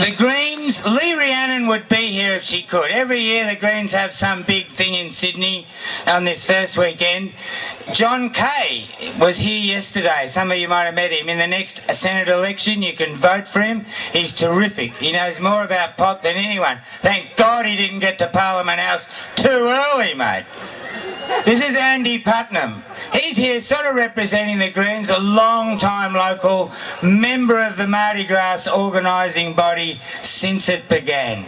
The Greens, Lee Rhiannon would be here if she could. Every year the Greens have some big thing in Sydney on this first weekend. John Kay was here yesterday. Some of you might have met him. In the next Senate election, you can vote for him. He's terrific. He knows more about pot than anyone. Thank God he didn't get to Parliament House too early, mate. This is Andy Putnam. He's here sort of representing the Greens, a long-time local member of the MardiGrass organising body since it began.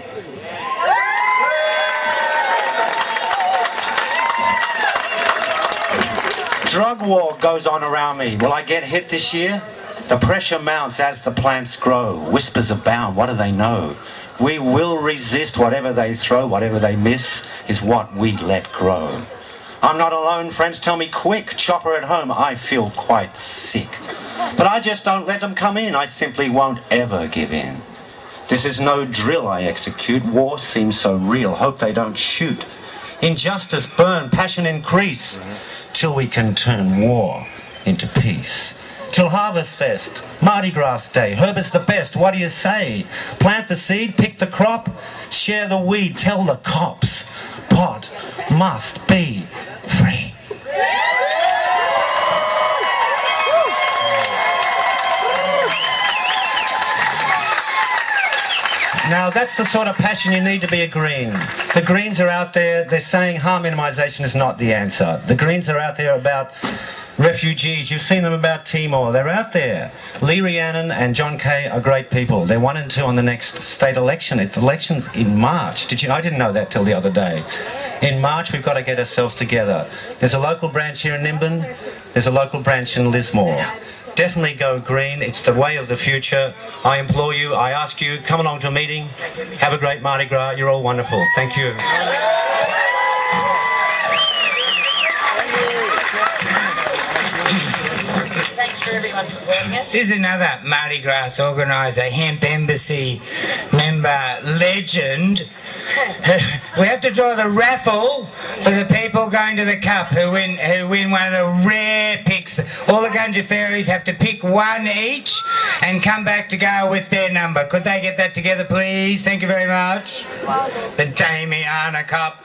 Drug war goes on around me. Will I get hit this year? The pressure mounts as the plants grow. Whispers abound. What do they know? We will resist whatever they throw. Whatever they miss is what we let grow. I'm not alone, friends tell me quick. Chopper at home, I feel quite sick. But I just don't let them come in. I simply won't ever give in. This is no drill I execute. War seems so real. Hope they don't shoot. Injustice burn, passion increase. Till we can turn war into peace. Till Harvest Fest, MardiGrass Day, herb is the best, what do you say? Plant the seed, pick the crop, share the weed, tell the cops. Pot must be free. Now that's the sort of passion you need to be a Green. The Greens are out there, they're saying harm minimisation is not the answer. The Greens are out there about refugees, you've seen them about Timor, they're out there. Lee Rhiannon and John Kay are great people. They're 1 and 2 on the next state election. The election's in March. I didn't know that till the other day. In March we've got to get ourselves together. There's a local branch here in Nimbin, there's a local branch in Lismore. Definitely go Green, it's the way of the future. I implore you, I ask you, come along to a meeting, have a great Mardi Gras, you're all wonderful. Thank you. Thanks for everyone supporting us. This is another MardiGrass organiser, Hemp Embassy member, legend. We have to draw the raffle for the people going to the Cup who win one of the rare picks. All the Ganja Faeries have to pick one each and come back to go with their number. Could they get that together, please? Thank you very much. The Damiana Cup.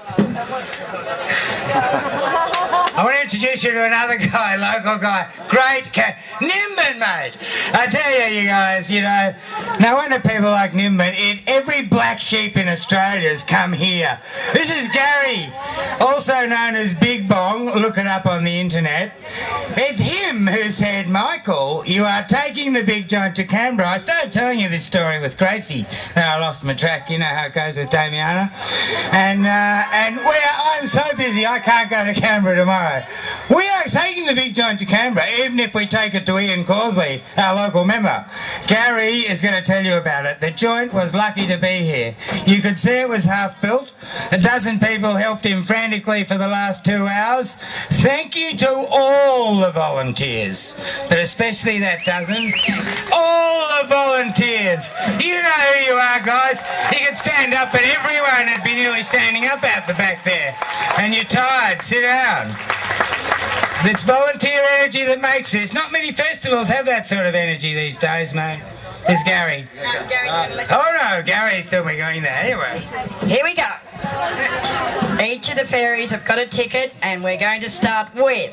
I want to introduce you to another guy, local guy. Great Nimbin, mate. I tell you guys, you know, no wonder people like Nimbin. Every black sheep in Australia has come here. This is Gary, also known as Big Bong. Look it up on the internet. It's him who said, Michael, you are taking the big joint to Canberra. I started telling you this story with Gracie. Then I lost my track. You know how it goes with Damiana. And I'm so busy I can't go to Canberra tomorrow. We are taking the big joint to Canberra, even if we take it to Ian Causley, our local member. Gary is going to tell you about it. The joint was lucky to be here. You could see it was half built. A dozen people helped him frantically for the last 2 hours. Thank you to all the volunteers, but especially that dozen. All the volunteers. You know who you are, guys. You could stand up and everyone would be nearly standing up out the back there. And you're tired, sit down. It's volunteer energy that makes this. Not many festivals have that sort of energy these days, mate. There's Gary. No, Gary's going to let Oh no, Gary's still be going there anyway. Here we go. Each of the fairies have got a ticket and we're going to start with...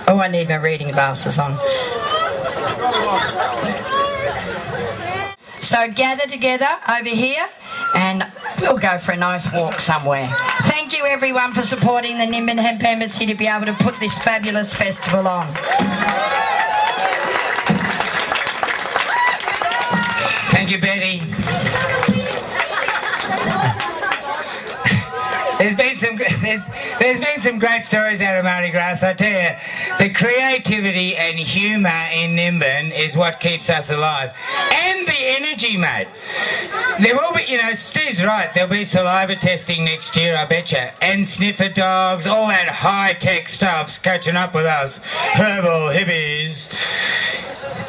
Oh, I need my reading glasses on. So gather together over here and we'll go for a nice walk somewhere. Thank you everyone for supporting the Nimbin Hemp Embassy to be able to put this fabulous festival on. Thank you, Betty. There's been some great stories out of MardiGrass. I tell you, the creativity and humour in Nimbin is what keeps us alive. And the energy, mate. There will be, you know, Steve's right, there'll be saliva testing next year, I betcha. And sniffer dogs, all that high-tech stuff's catching up with us. Herbal hippies.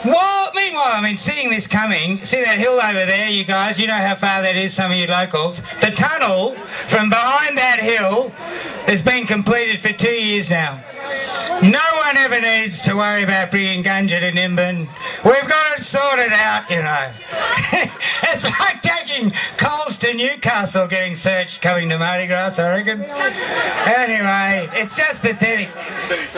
Well, meanwhile, I mean, seeing this coming, see that hill over there, you guys, you know how far that is, some of you locals. The tunnel from behind that hill has been completed for 2 years now. No one ever needs to worry about bringing Ganja to Nimbin. We've got it sorted out, you know. It's like taking Coles to Newcastle getting searched coming to MardiGrass, I reckon. Anyway, it's just pathetic.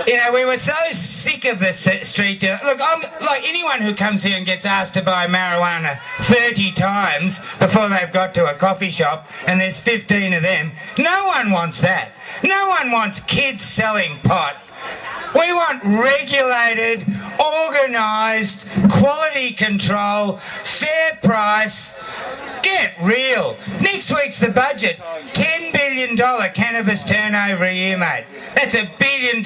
You know, we were so sick of the street. Look, I'm like anyone who comes here and gets asked to buy marijuana 30 times before they've got to a coffee shop, and there's 15 of them. No one wants that. No one wants kids selling pot. We want regulated, organised, quality control, fair price. Get real. Next week's the budget. $10 billion cannabis turnover a year, mate. That's $1 billion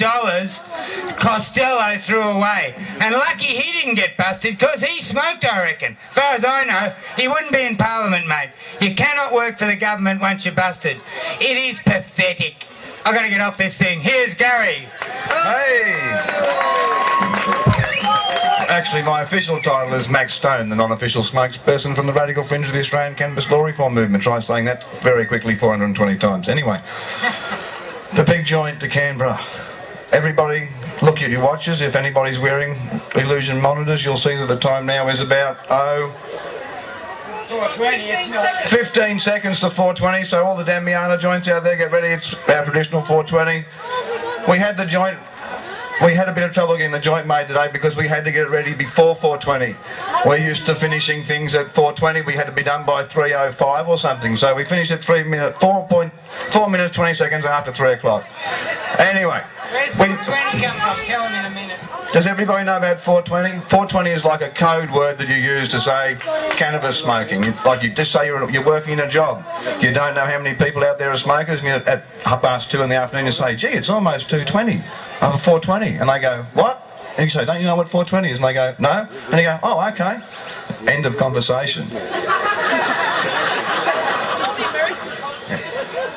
Costello threw away. And lucky he didn't get busted because he smoked, I reckon. As far as I know, he wouldn't be in Parliament, mate. You cannot work for the government once you're busted. It is pathetic. I've got to get off this thing. Here's Gary. Hey! Actually, my official title is Max Stone, the non-official spokesperson from the radical fringe of the Australian Cannabis Law Reform Movement. Try saying that very quickly 420 times. Anyway, the big joint to Canberra. Everybody, look at your watches. If anybody's wearing illusion monitors, you'll see that the time now is about 15 seconds to 4:20, so all the Damiana joints out there, get ready, it's our traditional 4:20. We had a bit of trouble getting the joint made today because we had to get it ready before 4:20. We're used to finishing things at 4:20, we had to be done by 3:05 or something, so we finished at 4 minutes 20 seconds after 3 o'clock. Anyway. Where's 420 come from? Tell him in a minute. Does everybody know about 420? 420 is like a code word that you use to say cannabis smoking. Like you just say you're working in a job. You don't know how many people out there are smokers, and at 2:30 in the afternoon you say, gee, it's almost 2:20. 4:20. And they go, what? And you say, don't you know what 4:20 is? And they go, no. And you go, oh, okay. End of conversation.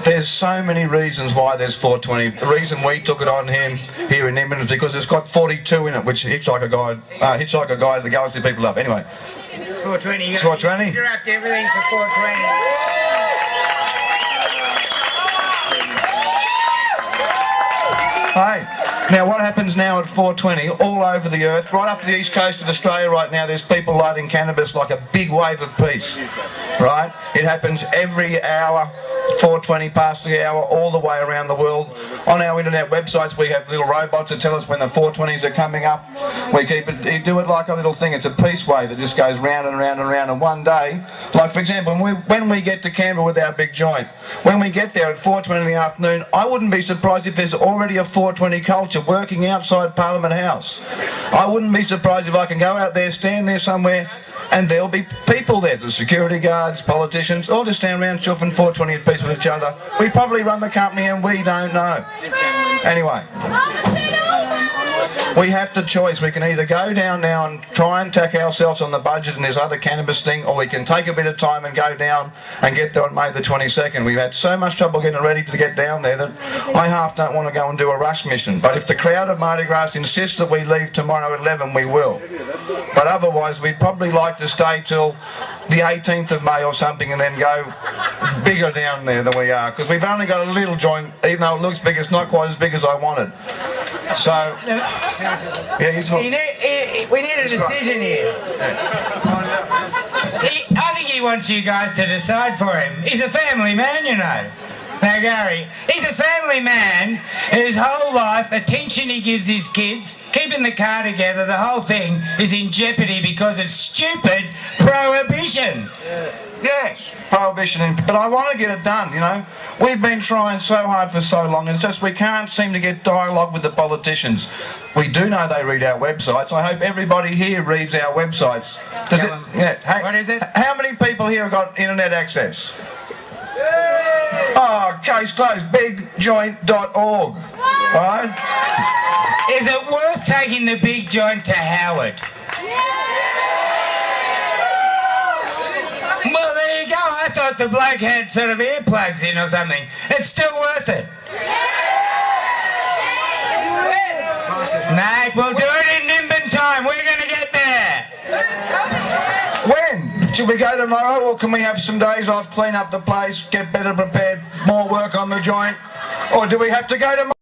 There's so many reasons why there's 420. The reason we took it on him here in Nimbin is because it's got 42 in it, which Hitchhiker Guide to the Galaxy people love. Anyway. 420. It's 420. Interrupt everything for 420. Hey, now what happens now at 420 all over the earth, right up the east coast of Australia right now, there's people lighting cannabis like a big wave of peace, right? It happens every hour. 4:20 past the hour, all the way around the world. On our internet websites we have little robots that tell us when the 420s are coming up. We do it like a little thing. It's a peace wave that just goes round and round and round, and one day, like for example, when we get to Canberra with our big joint, when we get there at 4:20 in the afternoon, I wouldn't be surprised if there's already a 420 culture working outside Parliament House. I wouldn't be surprised if I can go out there, stand there somewhere, and there'll be people there, the security guards, politicians, all just stand around chuffing 420 at peace with each other. We probably run the company and we don't know. Anyway, we have the choice. We can either go down now and try and tack ourselves on the budget and this other cannabis thing, or we can take a bit of time and go down and get there on May the 22nd. We've had so much trouble getting ready to get down there that I half don't want to go and do a rush mission. But if the crowd of MardiGrass insists that we leave tomorrow at 11, we will. But otherwise, we'd probably like to stay till the 18th of May or something and then go bigger down there than we are. Because we've only got a little joint, even though it looks big, it's not quite as big as I wanted. So, yeah, you talk. We need a decision here. I think he wants you guys to decide for him. He's a family man, you know. Now, Gary, he's a family man whose whole life, attention he gives his kids, keeping the car together, the whole thing is in jeopardy because of stupid prohibition. Yes, prohibition, but I want to get it done, you know. We've been trying so hard for so long, it's just we can't seem to get dialogue with the politicians. We do know they read our websites. I hope everybody here reads our websites. Yeah. Hey, what is it? How many people here have got internet access? Oh, case closed, bigjoint.org, right? Is it worth taking the big joint to Howard? Well, there you go. I thought the bloke had sort of earplugs in or something. It's still worth it. Mate, we'll do it in Nimbin time. We're going to get there. When? Should we go tomorrow, or can we have some days off, clean up the place, get better prepared, more work on the joint? Or do we have to go tomorrow?